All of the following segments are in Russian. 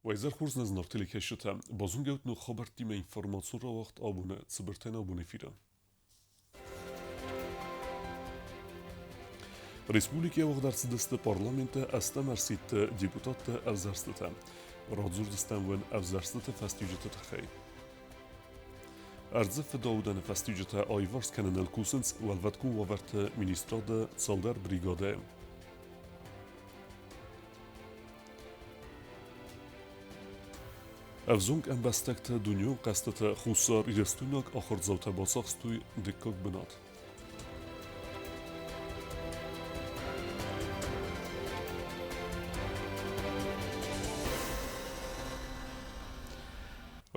Wajzer Hurzne znartili keşite, bazın götnü haber dime informasyonra vaxt abone, цыбыртен abone fira. Республикия вағдарсыдысты парламенті әсті мәрсетті депутатты әвзәрстіті. Радзурдыстан вен әвзәрстіті фәстюжеті тәхей. Әрзі федаудан фәстюжеті айварс кәнінел кусынц вәлвәтку ваверті министрады цалдар бригаде. Әвзунг әмбәстәкті дүнион қәстіті хусар ирестуйнак ахырдзаута басақстуй диккак бінат.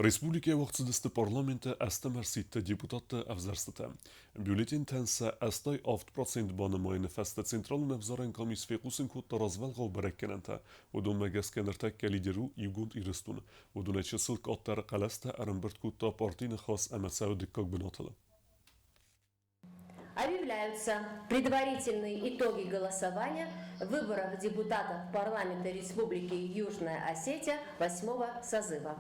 Республикия вақытсыдысты парламенті әсті мәрсетті депутатты әвзәрсіті. Бюллетин тәнсі әстай 6% баны майны фәсті централын әвзарен комис фекусын kodda развалғау бәрәккененті. Удун мәгәскеніртәкке лидеру Югунд Ирыстун. Удун әчі сылк аттары қаласты әрінбірт kodda партийны хас әмәсәу диккак бінатылы. Объявляются предварительные итоги голосования выборов депутатов парламента Республики Южная Осетия 8-го созыва.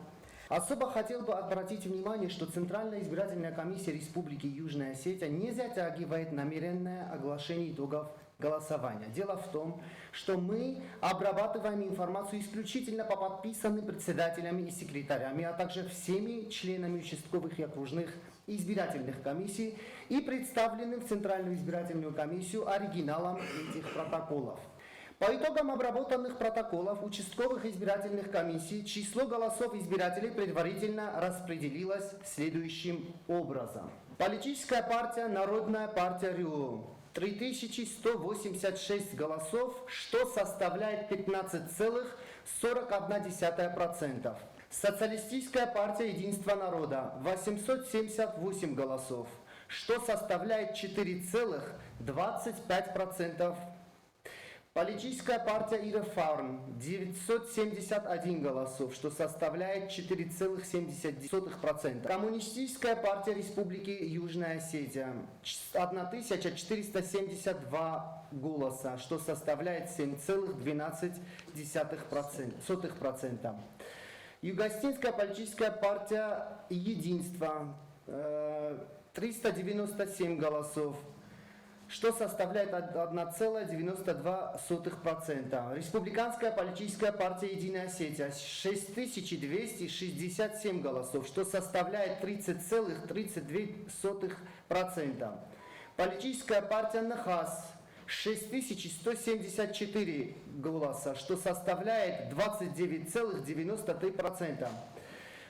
Особо хотел бы обратить внимание, что Центральная избирательная комиссия Республики Южная Осетия не затягивает намеренное оглашение итогов голосования. Дело в том, что мы обрабатываем информацию исключительно по подписанным председателями и секретарями, а также всеми членами участковых и окружных избирательных комиссий и представленным в Центральную избирательную комиссию оригиналом этих протоколов. По итогам обработанных протоколов участковых избирательных комиссий число голосов избирателей предварительно распределилось следующим образом. Политическая партия «Народная партия РИО» 3186 голосов, что составляет 15,41%. Социалистическая партия «Единство народа» 878 голосов, что составляет 4,25%. Политическая партия ИРФАРН 971 голосов, что составляет 4,70%. Коммунистическая партия Республики Южная Осетия 1472 голоса, что составляет 7,12%. Югостинская политическая партия Единство 397 голосов, что составляет 1,92%. Республиканская политическая партия «Единая Осетия» 6267 голосов, что составляет 30,32%. Политическая партия «Нахас» 6174 голоса, что составляет 29,93%.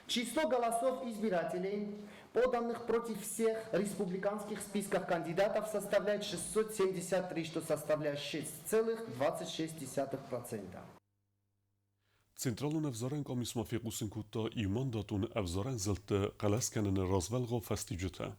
Число голосов избирателей, поданных против всех республиканских списков кандидатов, составляет 673, что составляет 6,26%. Централун әвзарен комис мафиқусын kodda и мандатун әвзарен зілті қаласкәніні развалғау фәстиджеті.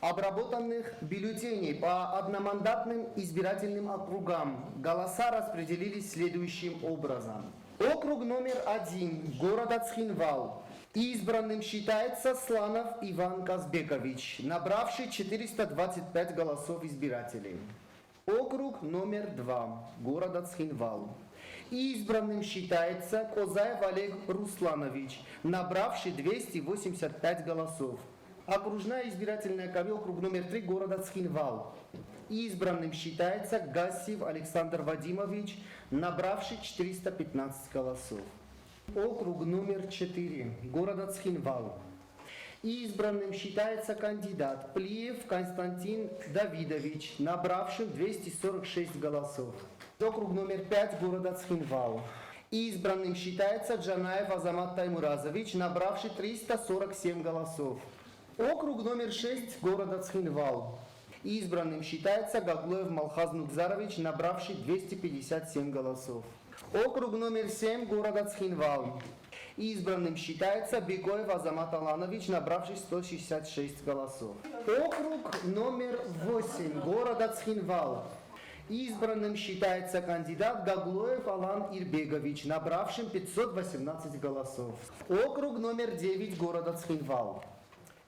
Обработанных бюллетеней по одномандатным избирательным округам голоса распределились следующим образом. Округ номер 1 города Цхинвал. Избранным считается Сланов Иван Казбекович, набравший 425 голосов избирателей. Округ номер 2 города Цхинвал. Избранным считается Козаев Олег Русланович, набравший 285 голосов. Окружная избирательная комиссия, округ номер 3 города Цхинвал. Избранным считается Гасиев Александр Вадимович, набравший 415 голосов. Округ номер 4 города Цхинвал. Избранным считается кандидат Плиев Константин Давидович, набравший 246 голосов. Округ номер 5 города Цхинвал. Избранным считается Джанаев Азамат Таймуразович, набравший 347 голосов. Округ номер 6 города Цхинвал. Избранным считается Гаглоев Малхаз Нукзарович, набравший 257 голосов. Округ номер 7 города Цхинвал. Избранным считается Бекоев Азамат Аланович, набравший 166 голосов. Округ номер 8 города Цхинвал. Избранным считается кандидат Гаглоев Алан Ирбегович, набравшим 518 голосов. Округ номер 9 города Цхинвал.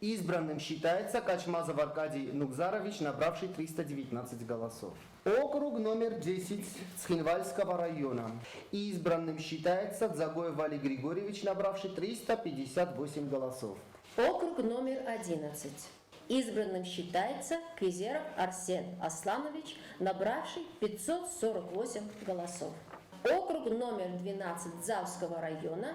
Избранным считается Качмазов Аркадий Нукзарович, набравший 319 голосов. Округ номер 10 Цхинвальского района. Избранным считается Дзагоев Валерий Григорьевич, набравший 358 голосов. Округ номер 11. Избранным считается Кизеров Арсен Асланович, набравший 548 голосов. Округ номер 12 Завского района.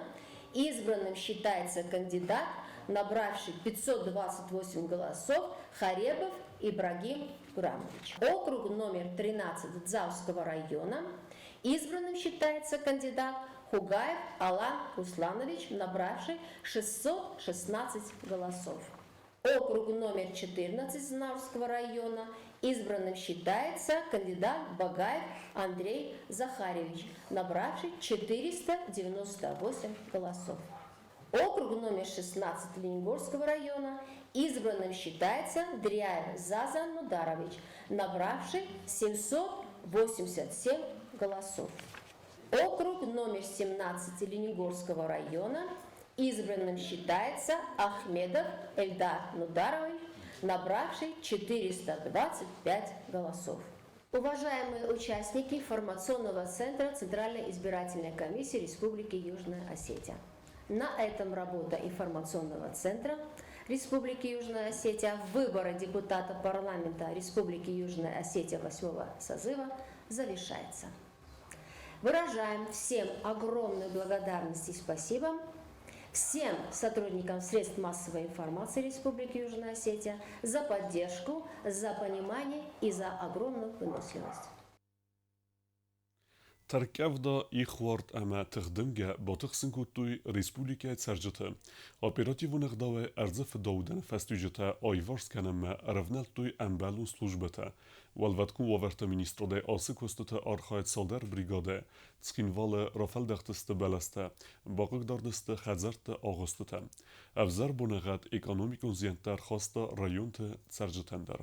Избранным считается кандидат, набравший 528 голосов, Харебов Ибрагим Гурамович. Округ номер 13 Дзавского района. Избранным считается кандидат Хугаев Алан Русланович, набравший 616 голосов. Округ номер 14 Знавского района. Избранным считается кандидат Багаев Андрей Захаревич, набравший 498 голосов. Округ номер 16 Лениногорского района. Избранным считается Дряев Зазан Нударович, набравший 787 голосов. Округ номер 17 Лениногорского района. Избранным считается Ахмедов Эльдар Нударович, набравший 425 голосов. Уважаемые участники информационного центра Центральной избирательной комиссии Республики Южная Осетия. На этом работа информационного центра Республики Южная Осетия в выборы депутата парламента Республики Южная Осетия 8-го созыва завершается. Выражаем всем огромную благодарность и спасибо всем сотрудникам средств массовой информации Республики Южная Осетия за поддержку, за понимание и за огромную выносливость. Tarkevda ihwart ama tixdimga batıq sinkutuy Respublika Tsarjıtı. Operativunıq dawe arzıf dawdan fastüjete ayvarskanama ravnaltuy ambalun slujbete. Walvatku waverta ministrode asıkostete arxayet saldar brigade. Tskinvale rafaldaqtıstı balaste. Baqıqdardısты xazartı ağustıte. Avzar bunagat ekonomikun ziyantar xasta rayonte Tsarjıtandar.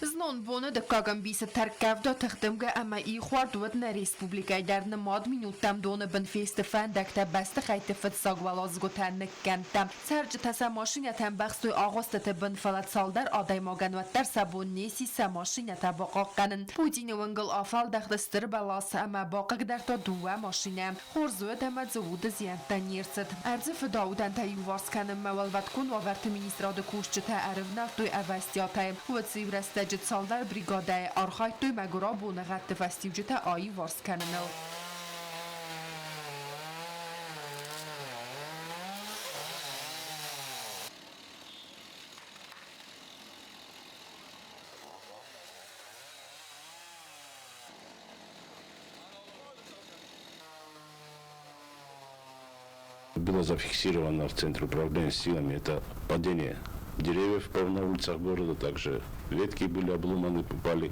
Знон воно да кагам биса таркавда тахтымга ама и хуардуат на республика идарна мад минутам дона бенфест фандакта баста хайта фат сагвалаз готан некканта сарж таса машинятан бахсуй ağustata бенфалат салдар адай маганваттар сабун неси са машинята бақаққанын Путин вангал афал дахдастыр балас ама бақақдарта дуа машина хорзуат ама завуда зиянта нерсат арзы фдаудан та юварсканын мавалват кун ваверт министрада кушчата арвнафтуй авастиятай ватсивраста Saldar brigade arxaytduy magura bunağat festiwjete ayı varskanınıl. Было зафиксировано в Центре управления силами это падение деревьев на улицах города, также ветки были обломаны, попали.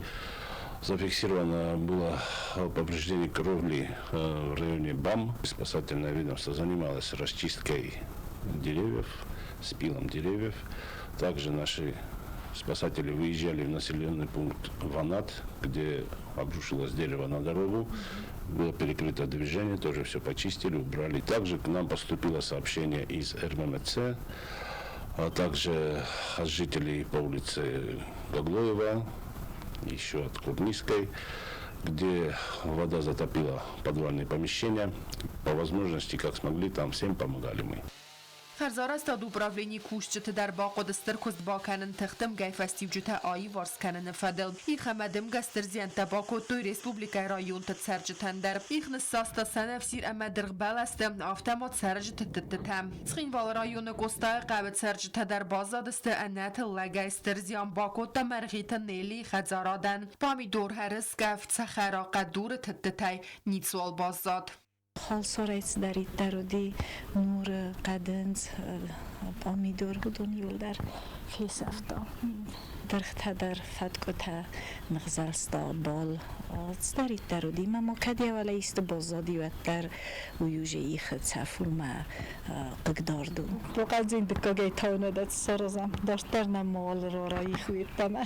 Зафиксировано было повреждение кровли в районе БАМ. Спасательное ведомство занималось расчисткой деревьев, спилом деревьев. Также наши спасатели выезжали в населенный пункт Ванат, где обрушилось дерево на дорогу. Было перекрыто движение, тоже все почистили, убрали. Также к нам поступило сообщение из РММЦ, а также от жителей по улице Гаглоева, еще от Курнийской, где вода затопила подвальные помещения. По возможности, как смогли, там всем помогали мы. Херзар است دو براوینی کوشت در باغ دستر کست باکنن تختم گای فستیوجت آیی وارس کنن فدل ایخ همدم گستر زیانت باکو توی ریسپوبلیکای رایون تسرجتن در ایخ نساستا سنفسیر اما درغبال است آفتمات سرجت تتتم سخین وال رایون گستا قابت سرجت در بازاد است انت لگای استرزیان باکو تمرغیت نیلی خزارادن بامی دور هرس گفت سخرا قدور تتتای نیتسوال بازاد خالصارایت دارید درودی نور قدنز آمیدور بودن یول در خیس افتا درخت در فتکوتا نغزلستا بال دارید درودی ما کدی ولی است بازادی و در ویوژه ایخ تفول ما قدردو واقعا زندگی تاونه دست سرزم داشت در نمال رایی خویدم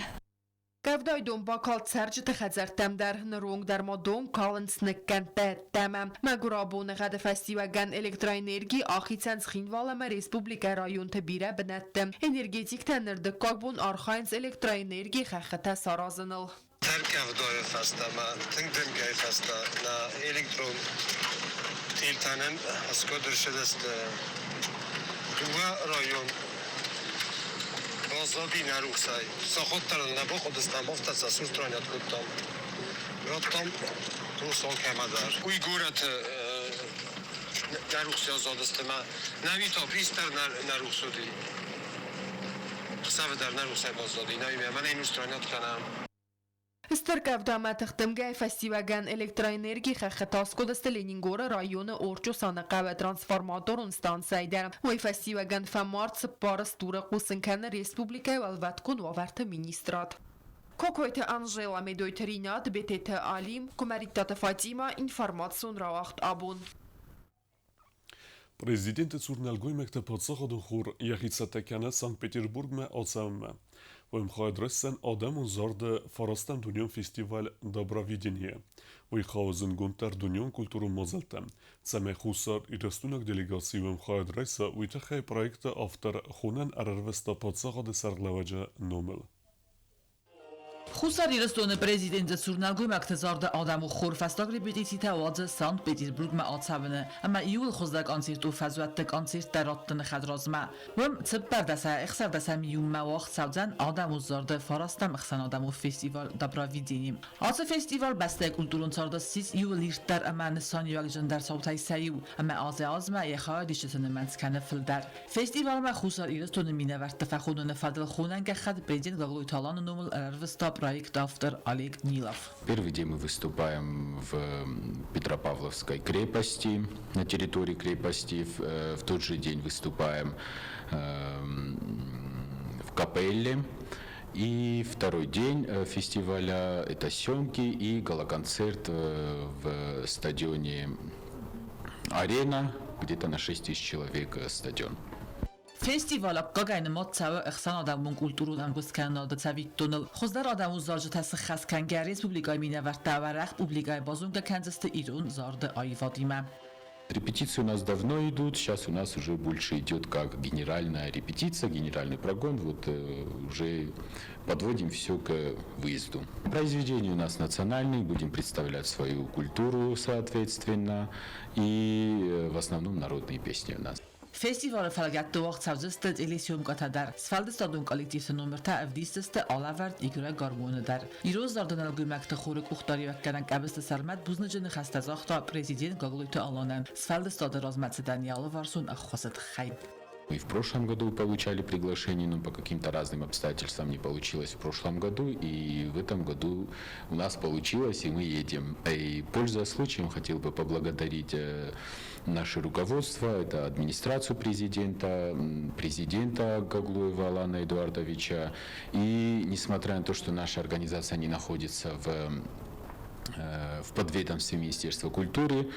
Gavday dom bakal serjit xazartam dar nrong dar modom kalens nekante tamam magurabon gade festivagan elektroenergi axitsan xinvalama respublika rayon tabira benattem energetik tanirde kagbon arxayns elektroenergi xaxata sarazınıl Terkavdoy fasta ma tengdem gay fasta na elektron tiltanen askodur şedest dua rayon bazadi naruksay sakhotran nabo khudistan boftatsa sultraniyat kuttam rottam ruson kemadar uygurat naruksya zadestema navita prister naruksudi xsavedar naruksay bazadi navime man in sultraniyat kanam استركافدا تخدمگه فستیواگن الکترانرژی خطاس کدست لینینگور رایون اورچو سانقه و ترانسفورماتور انستانسای در وی فستیواگن فمارت پارس دور قوسنکن ریسپوبلیکای والواتکون وارت مینیسترات. کوکویت انجلا میدویترینات بتت علیم کمریتات فاطیما اینفورماسیون را وقت آبون. Президентът Цурналгоймекте подсоходу хур яхицатекяне Санкт-Петербургме оцевме. Воим хоедресен Адаму зорде Форостен Дуньон фестиваль Добровидение. Вой хаузен Гунтер Дуньон культуру мозелтем. Цеме хусар и рестунок делегации воим хоедреса уйтахай проекта автор хунен арервеста подсоходе сарглаваджа номел. Хусар ирстон президент Цурналгой мактазарда Адаму хур фестаг репетицита вадз Санкт-Петербург ма ацавне ама июл хоздаг концерт у фазуаттак концерт дараттын хадразма вам цбардаса ихсардаса миюм мавах савзан Адаму зарда фарастам ихсан Адаму фестивал Добровидение ац фестивал баста культурун царда 6 июл иртдар ама нсан югжан дар саутай саю ама азазма яха диштен манскана филдар фестивал ма хусар ирстон минаварт тфахунун фадл хунанга хад президент Гаглой Талан номер арвста проект автор Олег Нилов. Первый день мы выступаем в Петропавловской крепости, на территории крепости. В тот же день выступаем в Капелле. И второй день фестиваля – это съемки и гала-концерт в стадионе «Арена», где-то на 6 000 человек стадион. فستیوال قاگین ماتساو اخسان آدمون کلتورون انگوز کنار دتوی تونل خوددار آدمون زارج تاس خاص کنگری республикой Минаварта варах публикой базунга Канзасте Ирун зарда айвадима. Репетиции у нас давно идут, сейчас у нас уже больше идет как генеральная репетиция, генеральный прогон, вот уже подводим все к выезду. Произведения у нас национальные, будем представлять свою культуру соответственно, и в основном народные песни у нас. فستیوال فعالیت وقت سازست الیسیوم قطع در سفالد استادون کالیتیس نمر تا افدیست آلاورد ایگره گارمون در ایروز داردن الگومکت خورک اختاری وکنن کبست سرمت بوزنجن خست از آختا پرزیدنت گاگلویت آلانن سفالد استاد رازمت دانیال وارسون اخوست خیب. Мы в прошлом году получали приглашение, но по каким-то разным обстоятельствам не получилось в прошлом году, и в этом году у нас получилось, и мы едем. И, пользуясь случаем, хотел бы поблагодарить наше руководство, это администрацию президента Гаглоева Алана Эдуардовича, и несмотря на то, что наша организация не находится в подведомстве Министерства культуры,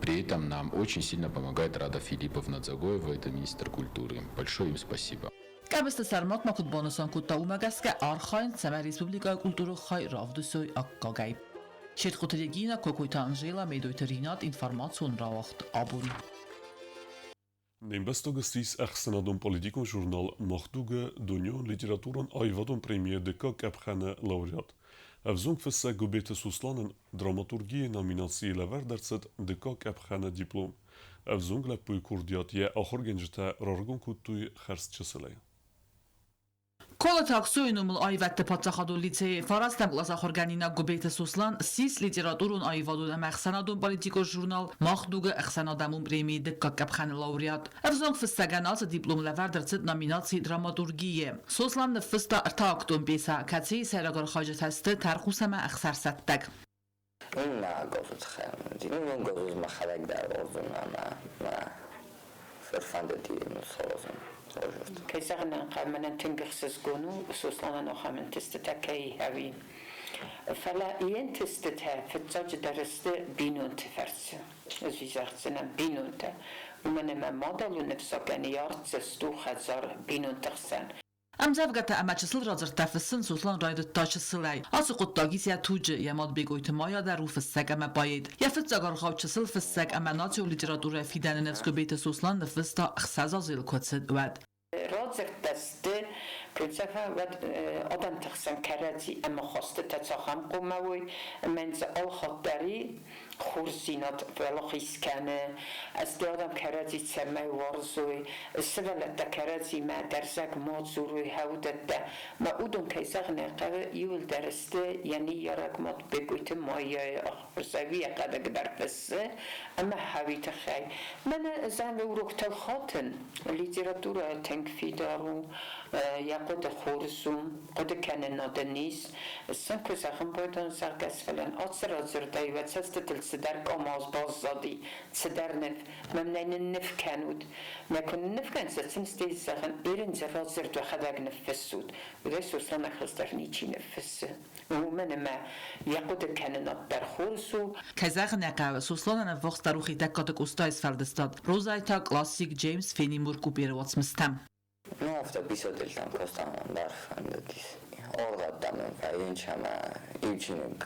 при этом нам очень сильно помогает Рада Филипповна Дзагоева, это министр культуры. Большое им спасибо. Кабест сармат макут бонусан кутта умагаске архайн сама республика культуру хай равдусой аккагай. Шет кутелегина кокойта Анжела медойтеринат информацион равахт абун. Небестогастис ахсенадон политикон журнал Махтуга Дуньон литературан айвадон премия дека капхана лауреат. Avzung fisse gobete Suslanen dramaturgie nominatie leverdercet de kak epchane diplom. Avzung le pui kurdiat je achorgenjete rargon kutui xerstçesele. Кола таксуинумул айватте патсахаду лицей фарастам класса хорганина губейте суслан сис литературун айвадун махсанадун политико журнал махдуга ахсанадамун премии декка капхан лауреат авзонг фиссаган алса диплом лавардерцет номинации драматургие суслан фиста артактун беса каци серагар хаджат хасте тархусама ахсарсаттак این نگفت خیلی این گفت مخالک در آزون ما فرفند دیدیم سازم كيسغنا قامنا تنبخسس قونو سوسلانا نخامن تستتكي هاوين فلا ينتستتها في الزوج درست بينون تفرس زي زغتنا بينون تا ومن ما مودلو نفسك أن يارتزستو خزار بينون تخسن امزافگتا اما چسل رازر تفسن سوسلان راید تاچسلای آسو قطاگیس یا توجه یماد بگویت مایا در رو فسگ اما باید یا فتزاگار خواب چسل فسگ اما ناتیو لیتراتور فیدن نفسکو بیت سوسلان نفستا اخسازا زیل کتسد ود راد دسته كنسفا آدم تخسن كرازي أما خاسته تتخم قوموي منز الخطري خورسينات فلاخيس كانه از آدم كرازي تسمى ورزوي السبلة كرازي ما درسك موزوروي هودت ما أودم كيساق نقل يول درسته يعني يراك مات بقيت مايا رسوي قد قدر بس أما هاوي تخي من زن وروك تلخاتن ليتراتورة تنك في دارو يقود خورسوم قد كان نادنيس السنك زخم بودن زرقس فلان أصر داي وتسست تلسدر كماز باز زادي تسدر نف ممنين النف كانود ما كن النف كان ستنستي زخم إيرن زرات زرت وخدق نفسود وده سوسنا خستر نيجي نفس ومن ما يقود كان نادر خورسو كزاخ نقاو سوسلان نفوخ تاروخي تاكاتك أستايس فلدستاد روزايتا كلاسيك جيمس فينيمور كوبير واتسمستم Ну, автобисодел там просто дарфандадис. Оргат там фаинчама ивчинг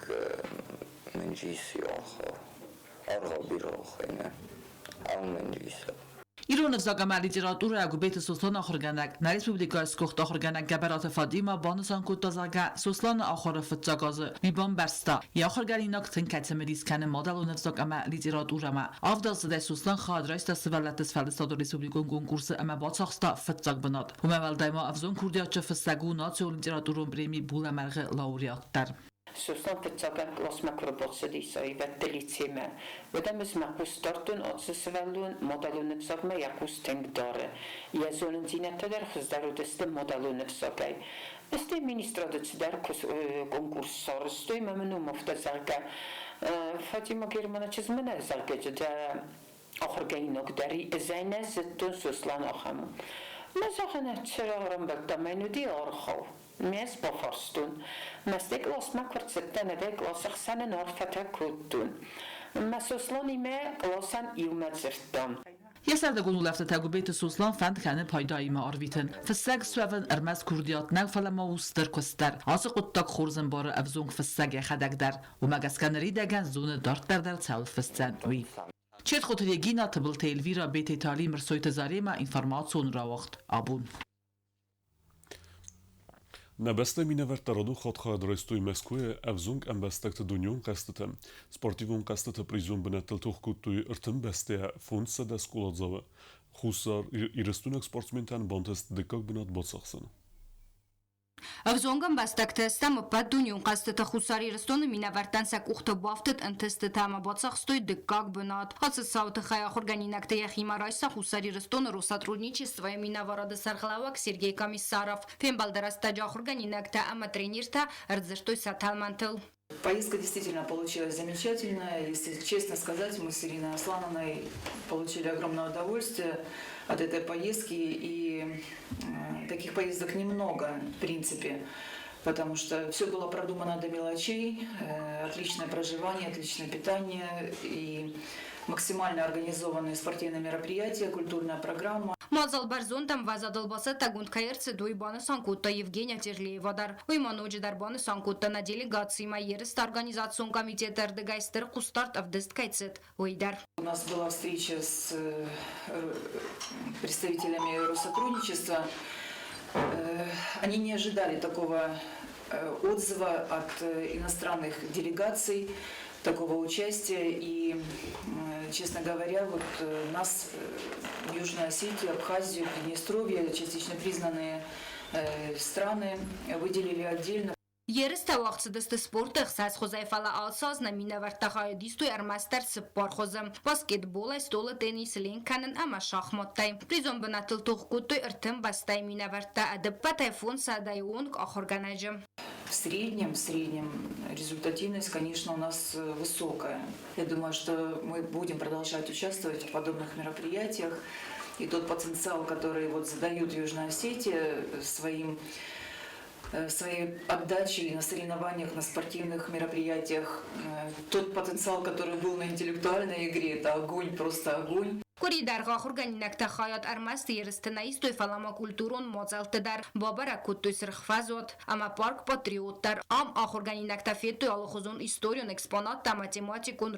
менжиси орго бирохена. Ауменжисо. ایران زاگما لیتراتور اگوبیت سوسلان آخرگنگ نریسپوبلیکا اسکوخت آخرگنگ گبرات فادیما بانسان کوتازاگا سوسلان آخر فتزاگاز میبان برستا یا آخرگریناک تنکت مریز کنه مادل و نفزاگما لیتراتور اما آفداز ده سوسلان خواهد رایست سوالتس فلستاد و ریسپوبلیکون کنکورس اما باتساخستا فتزاگ بناد و مول دایما افزون کوردیات فستگو ناتیو لیتراتورون بریمی بول مرغ لاوریات در سوسلان فتزاگا کلاس مکروباتسدی سایی و دلیتیمه و دمز مقوس دارتون آتسسولون مادلو نفزاگما یقوس تنگ داره یزونن زینت در خزدارو دست مادلو نفزاگای este ministrada cidar konkurs sarıstoy memnun muftazarga Fatima Germana çizmene zargacı da ahırgayınok dari zayna zittun suslan aham mazahana çırağırım bakdamaynu di arxav mes bafarstun mestek lasma kvartsetten edek lasıx senin arfata kuttun mesuslan ime lasan ilmet zirttan یه سرده گونو لفته تاگو بیت سوسلان فند کنه پایدایی ما آرویتن فسگ سوون ارمز کردیات نگ فلما وستر کستر آسه قطاق خورزن باره افزونگ فسگ خدک در و مگسکنری دگن زون دارت در تاول فستن وی چید خطر یگینا تبل تیلوی را بیت ایتالی مرسوی تزاری ما اینفرماتسون را وقت آبون Небесте миневертараду хатхад райстуй Москве авзунг амбастакт дуньон кастата. Спортивон кастата призум бенетел тухкуттуй иртим бесте фунса да скуладзава. Хусар ирестунак спортсментан бонтест декак бенат боцахсан. Avzongam bastaktastam paddunyun qastata khusari restonu minavartansak uxta baftet antesta tama batsakstoy декак бенат. Хаца саута хая органинакта яхима райса khusari restonu Россотрудничества минаварада сархлавак Сергей Комиссаров. Фембалдарастаджа органинакта ама тренерта рдзертой саталмантыл. Поездка действительно получилась замечательная. Если честно сказать, мы с Ириной Аслановной получили огромное удовольствие от этой поездки. И таких поездок немного, в принципе, потому что все было продумано до мелочей. Отличное проживание, отличное питание и максимально организованные спортивные мероприятия, культурная программа. Мазал барзонтам вазадалбаса тагунткаерцы дуйбаны санкутта Евгения Терлеева дар. Уймануджи дарбаны санкутта на делегации майерест организацион комитета РДГайстер Кустарт Авдесткайцет Уйдар. У нас была встреча с представителями Россотрудничества. Они не ожидали такого отзыва от иностранных делегаций, такого участия. И, честно говоря, вот нас, Южную Осетию, Абхазию, Приднестровье, частично признанные страны, выделили отдельно. Երստա վաղցդստը սպորտը խսած խոզայֆալա ալսազ նամինավարտախայ դիստույ արմաստար սպար խոզը բասկետբոլը ստոլը տենիս լինքանն ամա շախմատտայ պրիզոն բնատıl туғկուտույ ыртым бастай минаварта адыппа тайфун садай онг ахорганажы. В среднем результативность, конечно, у нас высокая. Я думаю, что мы будем продолжать участвовать в подобных мероприятиях. И тот потенциал, который вот задают Южная Осетия своей отдачей на соревнованиях, на спортивных мероприятиях, тот потенциал, который был на интеллектуальной игре, это огонь, просто огонь. Kuri dar organinakta hayat armast yeristnais toy falama kulturun mozaltı dar babara kuttoy sırxfazot ama park patriottar am organinakta fetoy alxuzun istorion eksponatta matematikun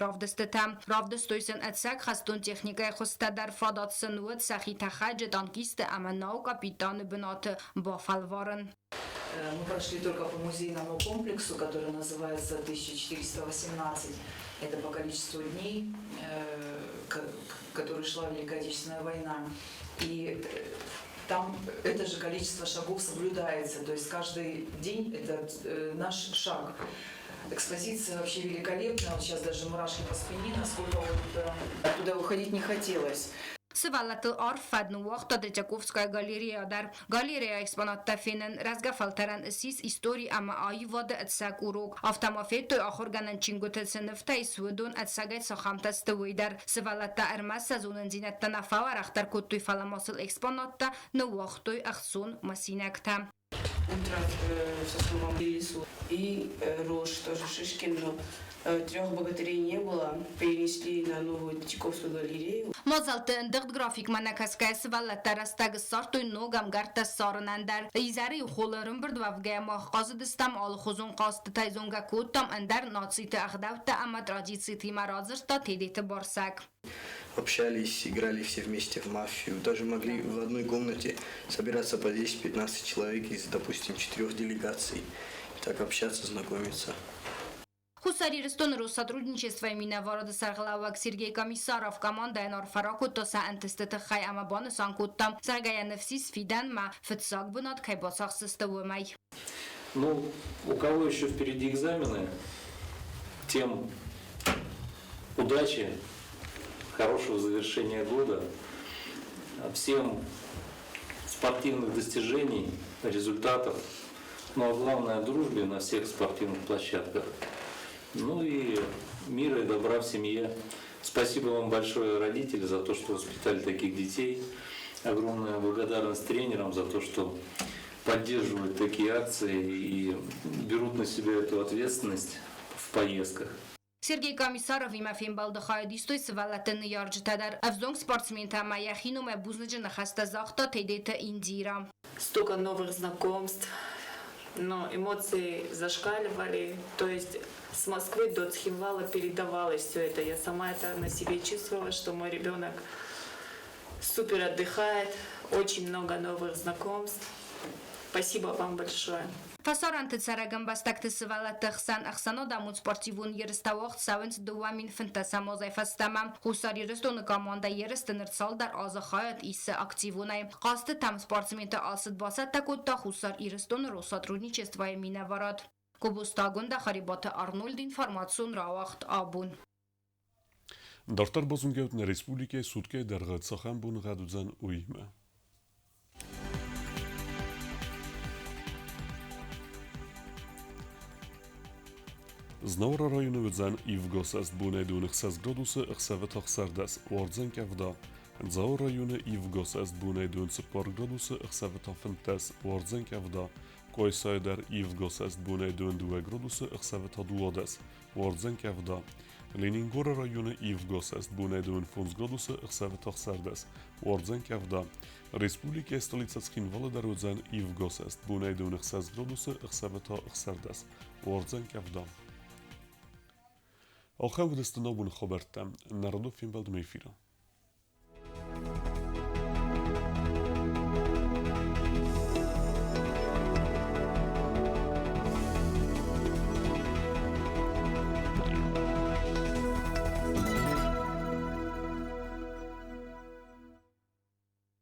ravdestoysen etsak xastun техникай xostadar fadatsen wet saxita xajet ankiste ama nau капитаны бенаты бафалварен. Мы прошли только по музейному комплексу, который называется 1418. Это по количеству дней, которые шла Великая Отечественная война. И там это же количество шагов соблюдается. То есть каждый день это наш шаг. Экспозиция вообще великолепная. Вот сейчас даже мурашки по спине, насколько вот оттуда уходить не хотелось. Сывалатыл арф фадну вақта Третьяковская галерея дар. Галерея экспонатта фенен разгафалтаран сис истории ама айвада этсак урок. Автомафеттой ахорганан чингутеценефтай свыдун этсагайт сахамтастывыйдар. Сывалатта армас сазунын зинатта нафавар ахтар коттуй фаламасыл экспонатта но вақтой ахсун масинакта. Утро в Сосновом лесу и рожь тоже Шишкин жил. 3 богатырей не было, перенесли на новую Третьяковскую галерею. Мазалты ындыгд график манакаская сывалатта растагы сартой ногам гарта сарынандар. Изари холырын бірдвавгая махқазы дыстам алхузун қасты тайзунга коттам андар нациты ахдавта ама традициты маразырта тедеті барсак. Общались, играли все вместе в мафию. Даже могли в одной комнате собираться по 10-15 человек из, допустим, 4 делегаций. Так общаться, знакомиться. Хусариристон Россотрудничества Миноворода Сарглавак Сергей Комиссаров команда Норфаракутоса антестеты хай амабаны санкуттам Саргаяневсис Фидан ма фитсак бунат кайбасах составумай. Ну, у кого еще впереди экзамены, тем удачи, хорошего завершения года, всем спортивных достижений, результатов, ну а главное дружбе на всех спортивных площадках. Ну и мира и добра в семье. Спасибо вам большое, родители, за то, что воспитали таких детей. Огромная благодарность тренерам за то, что поддерживают такие акции и берут на себя эту ответственность в поездках. Сергей Комиссаров и Мафин Балдахайдистой свалатен ярджтадар. Авзонг спортсмента Маяхину Мебузнеджина Хастазахта Тедета Индира. Столько новых знакомств, но эмоции зашкаливали. То есть с Москвы до Цхинвала передавалось все это. Я сама это на себе чувствовала, что мой ребенок супер отдыхает, очень много новых знакомств. Спасибо вам большое. Фасаранты царагам бастакты свалаты хсан ахсано дамут спортивун ерставахт савенс дуамин финтаса мозайфастамам. Хусари рестон команда ерстенер салдар азахаят иссе активунай. Қасты там спортсменты алсыд басат такутта хусар ирестон Россотрудничества Миноворот. Кубустагунда харибаты Арнольд информацион равахт абун. Дартар базунгевтна республике судке даргат сахан бун гадудзан уйма. Znawra rajonu wydzan i w gosest bune dunych 6 gradusy chsevetach sardes wardzen kevda. Zao rajonu i w gosest bune dun 4 gradusy chsevetach fentes wardzen kevda. Koi sajder i w gosest bune dun 2 gradusy chsevetach duodes wardzen kevda. Leningora rajonu i w gosest bune dun 5 gradusy chsevetach sardes wardzen kevda. Respublike stolica Chinvala darudzen i w gosest bune dunych 6 gradusy chsevetach sardes wardzen kevda. آخر ودستنا بون خبرتم نردو فیلم بلد میفیرم